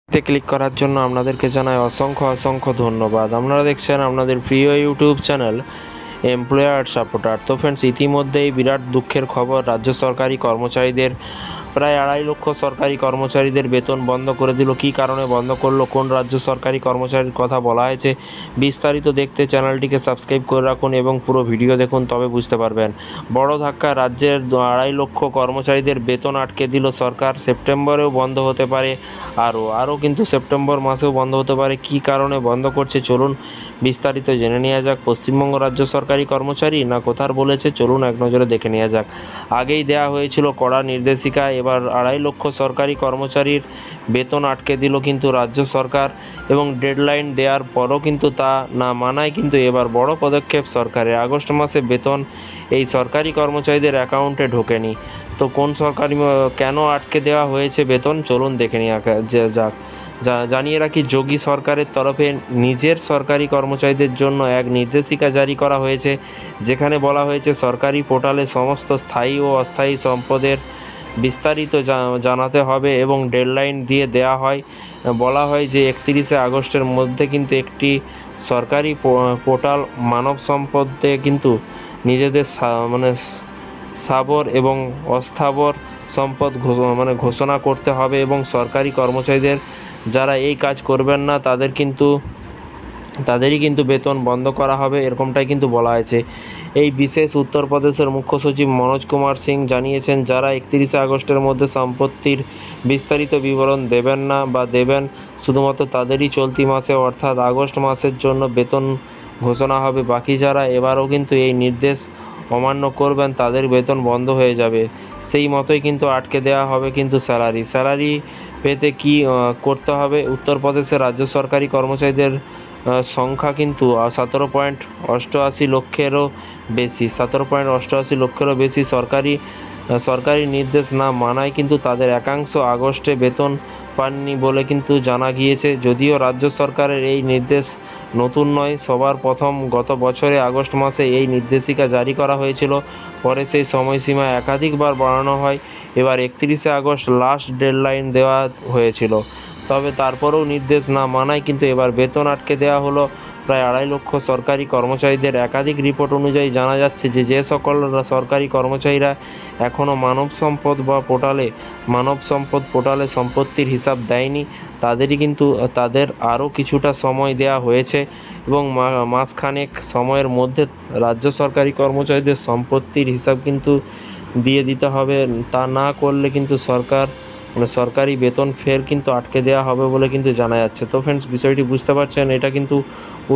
Click করার জন্য আপনাদেরকে জানাই অসংখ্য ধন্যবাদ। আপনারা দেখছেন আপনাদের প্রিয় ইউটিউব চ্যানেল এমপ্লয়ার সাপোর্টার। তো ফ্রেন্ডস, ইতিমধ্যেই বিরাট দুঃখের খবর, রাজ্য সরকারি কর্মচারীদের প্রায় 2.5 লক্ষ সরকারি কর্মচারীদের বেতন বন্ধ করে দিল। কী কারণে বন্ধ করলো, কোন রাজ্য সরকারি কর্মচারীর কথা বলা হয়েছে, বিস্তারিত দেখতে চ্যানেলটিকে সাবস্ক্রাইব করে রাখুন এবং পুরো ভিডিও দেখুন, তবে বুঝতে পারবেন। বড় ধাক্কা, রাজ্যের 2.5 লক্ষ কর্মচারীদের বেতন আটকে দিল সরকার। সেপ্টেম্বরেও বন্ধ হতে পারে, আরও কিন্তু সেপ্টেম্বর মাসেও বন্ধ হতে পারে। কী কারণে বন্ধ করছে চলুন বিস্তারিত জেনে নেওয়া যাক। পশ্চিমবঙ্গ রাজ্য সরকারি কর্মচারী না কোথার বলেছে, চলুন এক নজরে দেখে নেওয়া যাক। আগেই দেয়া হয়েছিল কড়া নির্দেশিকা, এবার 2.5 লক্ষ সরকারি কর্মচারীর বেতন আটকে দিল কিন্তু রাজ্য সরকার, এবং ডেডলাইন দেওয়ার পরও কিন্তু তা না মানায় কিন্তু এবার বড় পদক্ষেপ সরকারের। আগস্ট মাসে বেতন এই সরকারি কর্মচারীদের অ্যাকাউন্টে ঢোকেনি। তো কোন সরকারি কেন আটকে দেওয়া হয়েছে বেতন, চলুন দেখে নেওয়া যাক। জানিয়ে রাখি, যোগী সরকারের তরফে নিজের সরকারি কর্মচারীদের জন্য এক নির্দেশিকা জারি করা হয়েছে, যেখানে বলা হয়েছে সরকারি পোর্টালে সমস্ত স্থায়ী ও অস্থায়ী সম্পদের বিস্তারিত জানাতে হবে এবং ডেডলাইন দিয়ে দেওয়া হয়। বলা হয় যে 31শে আগস্টের মধ্যে কিন্তু একটি সরকারি পোর্টাল মানব সম্পদে কিন্তু নিজেদের স্থাবর এবং অস্থাবর সম্পদ ঘোষণা করতে হবে, এবং সরকারি কর্মচারীদের যারা এই কাজ করবেন না তাদেরই কিন্তু বেতন বন্ধ করা হবে, এরকমটাই কিন্তু বলা হয়েছে। এই বিশেষ উত্তরপ্রদেশের মুখ্য সচিব মনোজ কুমার সিং জানিয়েছেন, যারা 31শে আগস্টের মধ্যে সম্পত্তির বিস্তারিত বিবরণ দেবেন না বা দেবেন শুধুমাত্র তাদেরই চলতি মাসে অর্থাৎ আগস্ট মাসের জন্য বেতন ঘোষণা হবে। বাকি যারা এবারও কিন্তু এই নির্দেশ অমান্য করবেন তাদের বেতন বন্ধ হয়ে যাবে। সেই মতোই কিন্তু আটকে দেওয়া হবে কিন্তু স্যালারি পেতে কি করতে হবে। উত্তরপ্রদেশের রাজ্য সরকারি কর্মচারীদের সংখ্যা কিন্তু 17.88 লক্ষেরও বেশি। 17.88 লক্ষেরও বেশি সরকারি নির্দেশ না মানায় কিন্তু তাদের একাংশ আগস্টে বেতন পাননি বলে কিন্তু জানা গিয়েছে। যদিও রাজ্য সরকারের এই নির্দেশ নতুন নয়, সবার প্রথম গত বছরে আগস্ট মাসে এই নির্দেশিকা জারি করা হয়েছিল, পরে সেই সময়সীমা একাধিকবার বাড়ানো হয়। এবার 31শে আগস্ট লাস্ট ডেডলাইন দেওয়া হয়েছিল, তবে তারপরেও নির্দেশ না মানায় কিন্তু এবার বেতন আটকে দেওয়া হলো প্রায় 2.5 লক্ষ সরকারি কর্মচারীদের। একাধিক রিপোর্ট অনুযায়ী জানা যাচ্ছে যে সকল সরকারি কর্মচারীরা এখনও মানব সম্পদ পোর্টালে সম্পত্তির হিসাব দেয়নি, তাদের আরও কিছুটা সময় দেওয়া হয়েছে এবং মাসখানেক সময়ের মধ্যে রাজ্য সরকারি কর্মচারীদের সম্পত্তির হিসাব কিন্তু দিয়ে দিতে হবে। তা না করলে কিন্তু সরকারি বেতন ফের কিন্তু আটকে দেওয়া হবে বলে কিন্তু জানা যাচ্ছে। তো ফ্রেন্ডস, বিষয়টি বুঝতে পারছেন, এটা কিন্তু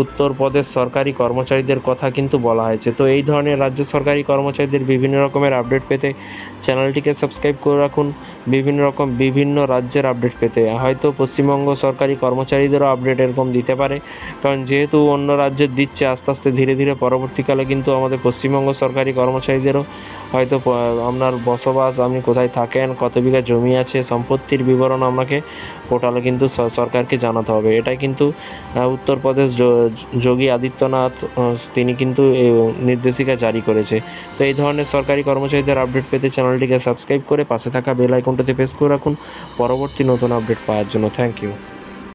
উত্তরপ্রদেশ সরকারি কর্মচারীদের কথা কিন্তু বলা হয়েছে। তো এই ধরনের রাজ্য সরকারি কর্মচারীদের বিভিন্ন রকমের আপডেট পেতে চ্যানেলটিকে সাবস্ক্রাইব করে রাখুন। বিভিন্ন রাজ্যের আপডেট পেতে হয়তো পশ্চিমবঙ্গ সরকারি কর্মচারীদেরও আপডেট এরকম দিতে পারে, কারণ যেহেতু অন্য রাজ্যের দিচ্ছে, আস্তে আস্তে ধীরে ধীরে পরবর্তীকালে কিন্তু আমাদের পশ্চিমবঙ্গ সরকারি কর্মচারীদেরও হয়তো আপনার বসবাস, আপনি কোথায় থাকেন, কত বিঘা জমি আছে, সম্পত্তির বিবরণ আপনাকে পোর্টালে কিন্তু সরকারকে জানাতে হবে। এটাই কিন্তু উত্তরপ্রদেশ যোগী আদিত্যনাথ তিনি কিন্তু নির্দেশিকা জারি করেছে। তো এই ধরনের সরকারি কর্মচারীদের আপডেট পেতে চ্যানেলটিকে সাবস্ক্রাইব করে পাশে থাকা বেল আইকনটাতে প্রেস করে রাখুন পরবর্তী নতুন আপডেট পাওয়ার জন্য। Thank you.